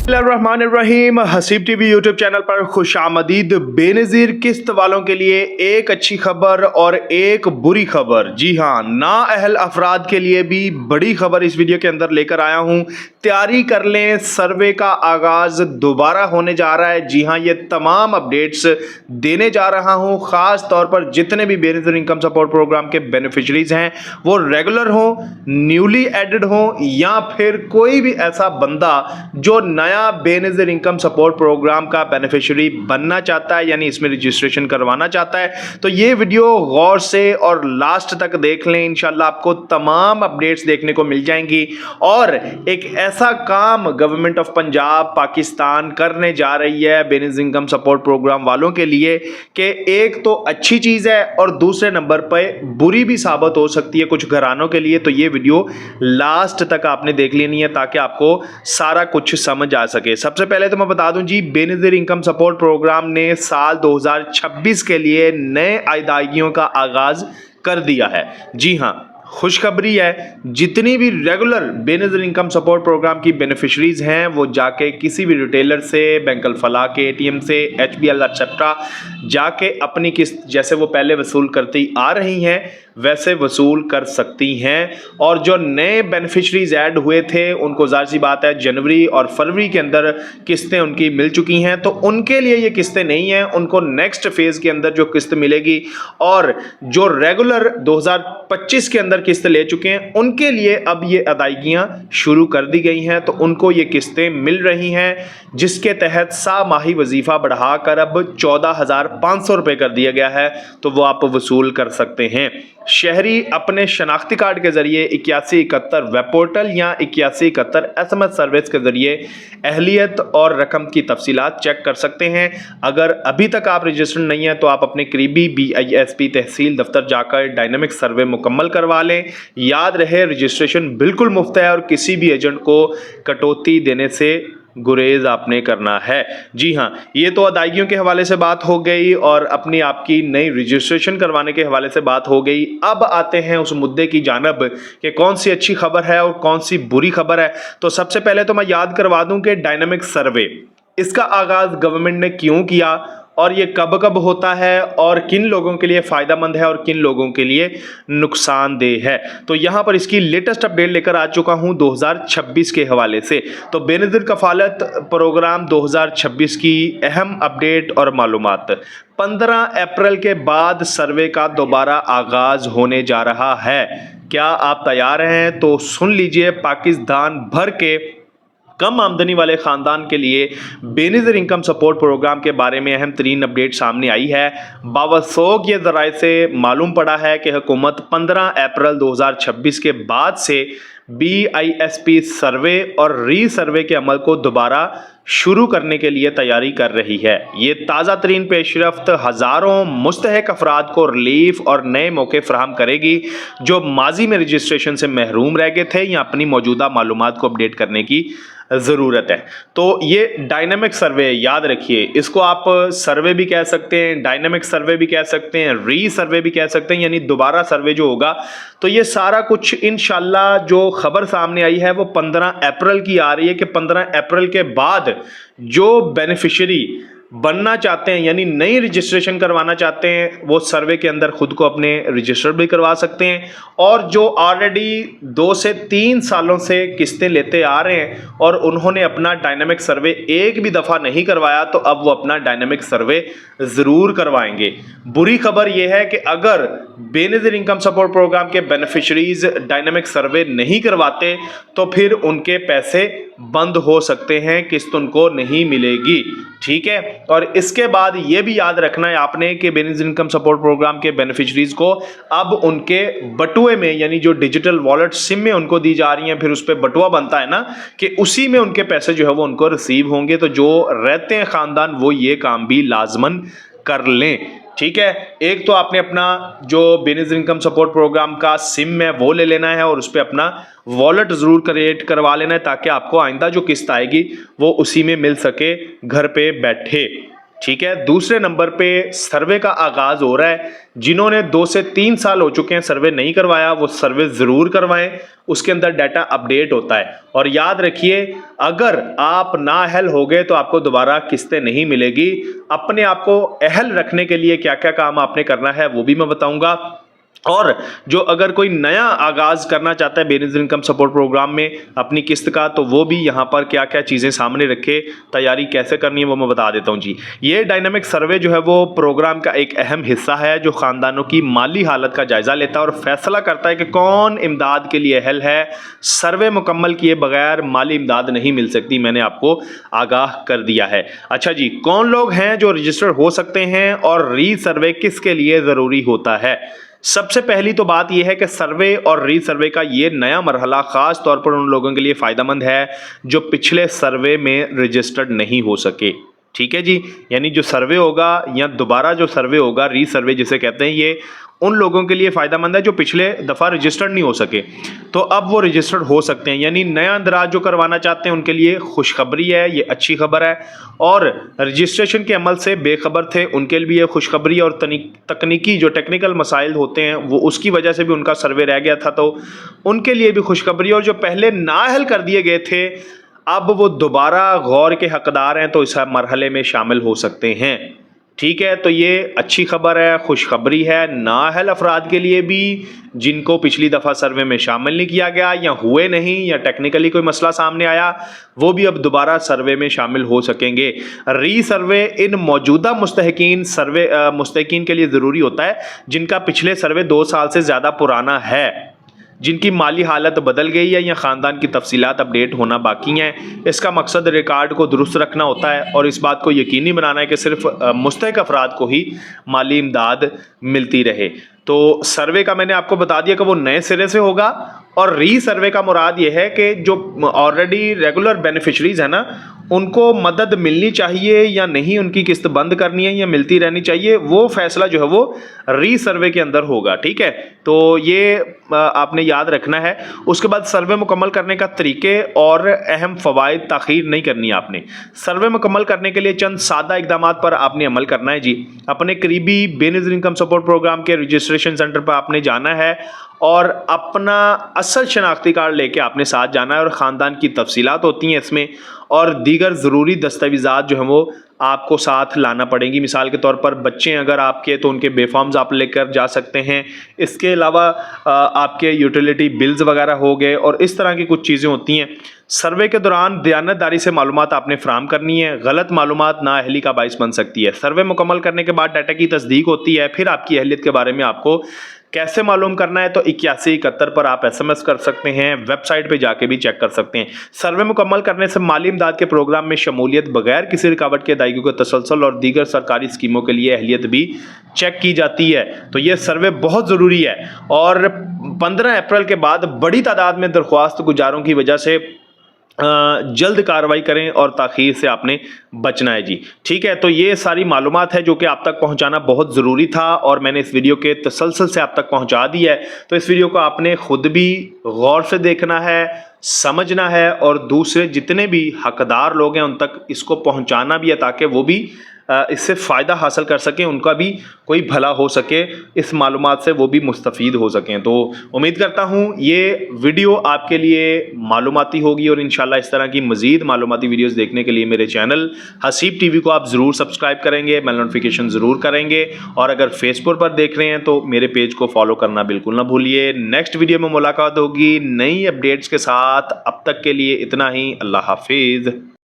बिस्मिल्लाहिर्रहमानिर्रहीम। Haseeb TV YouTube channel पर खुश आमदीद। बेनज़ीर किस्त वालों के लिए एक अच्छी खबर और एक बुरी खबर, जी हाँ, नाअहल अफराद के लिए भी बड़ी खबर इस वीडियो के अंदर लेकर आया हूँ। तैयारी कर लें, सर्वे का आगाज़ दोबारा होने जा रहा है। जी हाँ, ये तमाम अपडेट्स देने जा रहा हूँ। ख़ास तौर पर जितने भी बेनज़ीर इनकम सपोर्ट प्रोग्राम के बेनिफिशरीज हैं वो रेगुलर हों, न्यूली एडेड हों, या फिर कोई भी ऐसा बंदा जो नया बेनज़ीर इनकम सपोर्ट प्रोग्राम का बेनिफिशियरी बनना चाहता है, यानी इसमें रजिस्ट्रेशन करवाना चाहता है, तो ये वीडियो गौर से और लास्ट तक देख लें। इंशाल्लाह आपको तमाम अपडेट्स देखने को मिल जाएंगी। और एक ऐसा काम गवर्नमेंट ऑफ पंजाब पाकिस्तान करने जा रही है बेनज़ीर इनकम सपोर्ट प्रोग्राम वालों के लिए कि एक तो अच्छी चीज़ है और दूसरे नंबर पर बुरी भी साबित हो सकती है कुछ घरानों के लिए। तो ये वीडियो लास्ट तक आपने देख लेनी है ताकि आपको सारा कुछ समझ आ सके। सबसे पहले तो मैं बता दूं जी, बेनज़ीर इनकम सपोर्ट प्रोग्राम ने साल 2026 के लिए नए अदायगियों का आगाज कर दिया है। जी हां, खुशखबरी है, जितनी भी regular Benazir income support programme की बेनिफिशरीज हैं वो जाके किसी भी रिटेलर से, बैंक अल फलाह के एटीएम से, HBL एक्सेट्रा जाके अपनी किस्त जैसे वो पहले वसूल करती आ रही हैं वैसे वसूल कर सकती हैं। और जो नए बेनिफिशरीज ऐड हुए थे उनको ज़ाहिर सी बात है जनवरी और फरवरी के अंदर किस्तें उनकी मिल चुकी हैं, तो उनके लिए ये किस्तें नहीं हैं, उनको नेक्स्ट फेज़ के अंदर जो किस्त मिलेगी। और जो रेगुलर 2025 के अंदर किस्त ले चुके हैं उनके लिए अब ये अदायगियां शुरू कर दी गई हैं, तो उनको ये किस्तें मिल रही हैं, जिसके तहत सामाही वजीफा बढ़ाकर अब 14,500 रुपये कर दिया गया है, तो वो आप वसूल कर सकते हैं। शहरी अपने शनाख्ती कार्ड के जरिए 8171 वेब पोर्टल या 8171 SMS सर्विस के जरिए अहलियत और रकम की तफसीलात चेक कर सकते हैं। अगर अभी तक आप रजिस्टर्ड नहीं हैं तो आप अपने करीबी BISP तहसील दफ्तर जाकर डायनामिक सर्वे मुकम्मल करवा लें। याद रहे, रजिस्ट्रेशन बिल्कुल मुफ्त है और किसी भी एजेंट को कटौती देने से गुरेज आपने करना है। जी हाँ, ये तो अदायगियों के हवाले से बात हो गई और अपनी आपकी नई रजिस्ट्रेशन करवाने के हवाले से बात हो गई। अब आते हैं उस मुद्दे की जानब कि कौन सी अच्छी खबर है और कौन सी बुरी खबर है। तो सबसे पहले तो मैं याद करवा दूं कि डायनामिक सर्वे, इसका आगाज गवर्नमेंट ने क्यों किया और ये कब कब होता है और किन लोगों के लिए फ़ायदेमंद है और किन लोगों के लिए नुकसानदेह है, तो यहाँ पर इसकी लेटेस्ट अपडेट लेकर आ चुका हूँ 2026 के हवाले से। तो बेनज़ीर कफ़ालत प्रोग्राम 2026 की अहम अपडेट और मालूमात। 15 अप्रैल के बाद सर्वे का दोबारा आगाज़ होने जा रहा है। क्या आप तैयार हैं? तो सुन लीजिए, पाकिस्तान भर के कम आमदनी वाले ख़ानदान के लिए बेनज़ीर इनकम सपोर्ट प्रोग्राम के बारे में अहम तरीन अपडेट सामने आई है। बावसूख ये ज़राए से मालूम पड़ा है कि हुकूमत 15 अप्रैल 2026 के बाद से BISP सर्वे और री सर्वे के अमल को दोबारा शुरू करने के लिए तैयारी कर रही है। ये ताज़ा तरीन पेशरफ्त हज़ारों मुस्तहक अफराद को रिलीफ और नए मौके फराहम करेगी जो माजी में रजिस्ट्रेशन से महरूम रह गए थे या अपनी मौजूदा मालूमात को अपडेट करने की ज़रूरत है। तो ये डायनामिक सर्वे, याद रखिए, इसको आप सर्वे भी कह सकते हैं, डायनामिक सर्वे भी कह सकते हैं, री सर्वे भी कह सकते हैं, यानी दोबारा सर्वे जो होगा। तो ये सारा कुछ इंशाल्लाह जो खबर सामने आई है वो 15 अप्रैल की आ रही है कि 15 अप्रैल के बाद जो बेनिफिशियरी बनना चाहते हैं यानी नई रजिस्ट्रेशन करवाना चाहते हैं वो सर्वे के अंदर खुद को अपने रजिस्टर भी करवा सकते हैं। और जो ऑलरेडी 2 से 3 सालों से किस्तें लेते आ रहे हैं और उन्होंने अपना डायनामिक सर्वे एक भी दफ़ा नहीं करवाया तो अब वो अपना डायनामिक सर्वे ज़रूर करवाएंगे। बुरी खबर यह है कि अगर बेनज़ीर इनकम सपोर्ट प्रोग्राम के बेनिफिशरीज डायनामिक सर्वे नहीं करवाते तो फिर उनके पैसे बंद हो सकते हैं, किस्त उनको नहीं मिलेगी। ठीक है, और इसके बाद ये भी याद रखना है आपने कि बेनज़ीर इनकम सपोर्ट प्रोग्राम के बेनिफिशरीज को अब उनके बटुए में, यानी जो डिजिटल वॉलेट सिम में उनको दी जा रही हैं, फिर उस पर बटुआ बनता है ना, कि उसी में उनके पैसे जो है वो उनको रिसीव होंगे। तो जो रहते हैं ख़ानदान वो ये काम भी लाजमन कर लें। ठीक है, एक तो आपने अपना जो बेनज़ीर इनकम सपोर्ट प्रोग्राम का सिम है वो ले लेना है और उस पर अपना वॉलेट ज़रूर क्रिएट करवा लेना है ताकि आपको आइंदा जो किस्त आएगी वो उसी में मिल सके घर पे बैठे। ٹھیک ہے. دوسرے نمبر پہ سروے کا آغاز ہو رہا ہے. جنہوں نے 2 سے 3 سال ہو چکے ہیں سروے نہیں کروایا وہ سروے ضرور کروائیں. اس کے اندر ڈیٹا اپڈیٹ ہوتا ہے. اور یاد رکھیے اگر آپ نااہل ہو گئے تو آپ کو دوبارہ قسطیں نہیں ملے گی. اپنے آپ کو اہل رکھنے کے لیے کیا کیا کام آپ نے کرنا ہے وہ بھی میں بتاؤں گا. اور جو اگر کوئی نیا آغاز کرنا چاہتا ہے بے نظیر انکم سپورٹ پروگرام میں اپنی قسط کا تو وہ بھی یہاں پر کیا کیا چیزیں سامنے رکھے, تیاری کیسے کرنی ہے وہ میں بتا دیتا ہوں جی. یہ ڈائنامک سروے جو ہے وہ پروگرام کا ایک اہم حصہ ہے جو خاندانوں کی مالی حالت کا جائزہ لیتا ہے اور فیصلہ کرتا ہے کہ کون امداد کے لیے اہل ہے. سروے مکمل کیے بغیر مالی امداد نہیں مل سکتی, میں نے آپ کو آگاہ کر دیا ہے. اچھا جی, کون لوگ ہیں جو رجسٹر ہو سکتے ہیں اور ری سروے کس کے لیے ضروری ہوتا ہے؟ سب سے پہلی تو بات یہ ہے کہ سروے اور ری سروے کا یہ نیا مرحلہ خاص طور پر ان لوگوں کے لیے فائدہ مند ہے جو پچھلے سروے میں رجسٹرڈ نہیں ہو سکے. ٹھیک ہے جی, یعنی جو سروے ہوگا یا دوبارہ جو سروے ہوگا ری سروے جسے کہتے ہیں, یہ ان لوگوں کے لیے فائدہ مند ہے جو پچھلے دفعہ رجسٹرڈ نہیں ہو سکے تو اب وہ رجسٹرڈ ہو سکتے ہیں. یعنی نیا اندراج جو کروانا چاہتے ہیں ان کے لیے خوشخبری ہے, یہ اچھی خبر ہے. اور رجسٹریشن کے عمل سے بے خبر تھے ان کے لیے یہ خوشخبری, اور تکنیکی جو ٹیکنیکل مسائل ہوتے ہیں وہ اس کی وجہ سے بھی ان کا سروے رہ گیا تھا تو ان کے لیے بھی خوشخبری. اور جو پہلے نااہل کر دیے گئے تھے اب وہ دوبارہ غور کے حقدار ہیں تو اس مرحلے میں شامل ہو سکتے ہیں. ٹھیک ہے, تو یہ اچھی خبر ہے, خوشخبری ہے نااہل افراد کے لیے بھی جن کو پچھلی دفعہ سروے میں شامل نہیں کیا گیا یا ہوئے نہیں یا ٹیکنیکلی کوئی مسئلہ سامنے آیا, وہ بھی اب دوبارہ سروے میں شامل ہو سکیں گے. ری سروے ان موجودہ مستحقین کے لیے ضروری ہوتا ہے جن کا پچھلے سروے 2 سال سے زیادہ پرانا ہے, جن کی مالی حالت بدل گئی ہے یا خاندان کی تفصیلات اپڈیٹ ہونا باقی ہیں. اس کا مقصد ریکارڈ کو درست رکھنا ہوتا ہے اور اس بات کو یقینی بنانا ہے کہ صرف مستحق افراد کو ہی مالی امداد ملتی رہے. تو سروے کا میں نے آپ کو بتا دیا کہ وہ نئے سرے سے ہوگا. اور ری سروے کا مراد یہ ہے کہ جو آلریڈی ریگولر بینیفیشریز ہیں نا ان کو مدد ملنی چاہیے یا نہیں, ان کی قسط بند کرنی ہے یا ملتی رہنی چاہیے, وہ فیصلہ جو ہے وہ ری سروے کے اندر ہوگا. ٹھیک ہے, تو یہ آپ نے یاد رکھنا ہے. اس کے بعد سروے مکمل کرنے کا طریقے اور اہم فوائد, تاخیر نہیں کرنی آپ نے. سروے مکمل کرنے کے لیے چند سادہ اقدامات پر آپ نے عمل کرنا ہے جی. اپنے قریبی بے نظیر انکم سپورٹ پروگرام کے رجسٹریشن سینٹر پر آپ نے جانا ہے اور اپنا اصل شناختی کارڈ لے کے آپ نے ساتھ جانا ہے, اور خاندان کی تفصیلات ہوتی ہیں اس میں, اور دیگر ضروری دستاویزات جو ہیں وہ آپ کو ساتھ لانا پڑیں گی. مثال کے طور پر بچے اگر آپ کے تو ان کے بے فارمز آپ لے کر جا سکتے ہیں. اس کے علاوہ آپ کے یوٹیلیٹی بلز وغیرہ ہو گئے اور اس طرح کی کچھ چیزیں ہوتی ہیں. سروے کے دوران دیانتداری سے معلومات آپ نے فراہم کرنی ہے, غلط معلومات نااہلی کا باعث بن سکتی ہے. سروے مکمل کرنے کے بعد ڈیٹا کی تصدیق ہوتی ہے, پھر آپ کی اہلیت کے بارے میں آپ کو کیسے معلوم کرنا ہے تو 8171 پر آپ SMS کر سکتے ہیں, ویب سائٹ پہ جا کے بھی چیک کر سکتے ہیں. سروے مکمل کرنے سے مالی امداد کے پروگرام میں شمولیت بغیر کسی رکاوٹ کے ادائیگی کو تسلسل اور دیگر سرکاری اسکیموں کے لیے اہلیت بھی چیک کی جاتی ہے. تو یہ سروے بہت ضروری ہے. اور 15 اپریل کے بعد بڑی تعداد میں درخواست گزاروں کی وجہ سے جلد کارروائی کریں اور تاخیر سے آپ نے بچنا ہے جی. ٹھیک ہے, تو یہ ساری معلومات ہے جو کہ آپ تک پہنچانا بہت ضروری تھا اور میں نے اس ویڈیو کے تسلسل سے آپ تک پہنچا دی ہے. تو اس ویڈیو کو آپ نے خود بھی غور سے دیکھنا ہے, سمجھنا ہے اور دوسرے جتنے بھی حقدار لوگ ہیں ان تک اس کو پہنچانا بھی ہے تاکہ وہ بھی اس سے فائدہ حاصل کر سکیں, ان کا بھی کوئی بھلا ہو سکے, اس معلومات سے وہ بھی مستفید ہو سکیں. تو امید کرتا ہوں یہ ویڈیو آپ کے لیے معلوماتی ہوگی اور انشاءاللہ اس طرح کی مزید معلوماتی ویڈیوز دیکھنے کے لیے میرے چینل حسیب ٹی وی کو آپ ضرور سبسکرائب کریں گے, بیل نوٹیفیکیشن ضرور کریں گے, اور اگر فیس بک پر دیکھ رہے ہیں تو میرے پیج کو فالو کرنا بالکل نہ بھولیے. نیکسٹ ویڈیو میں ملاقات ہوگی نئی اپڈیٹس کے ساتھ. اب تک کے لیے اتنا ہی. اللہ حافظ.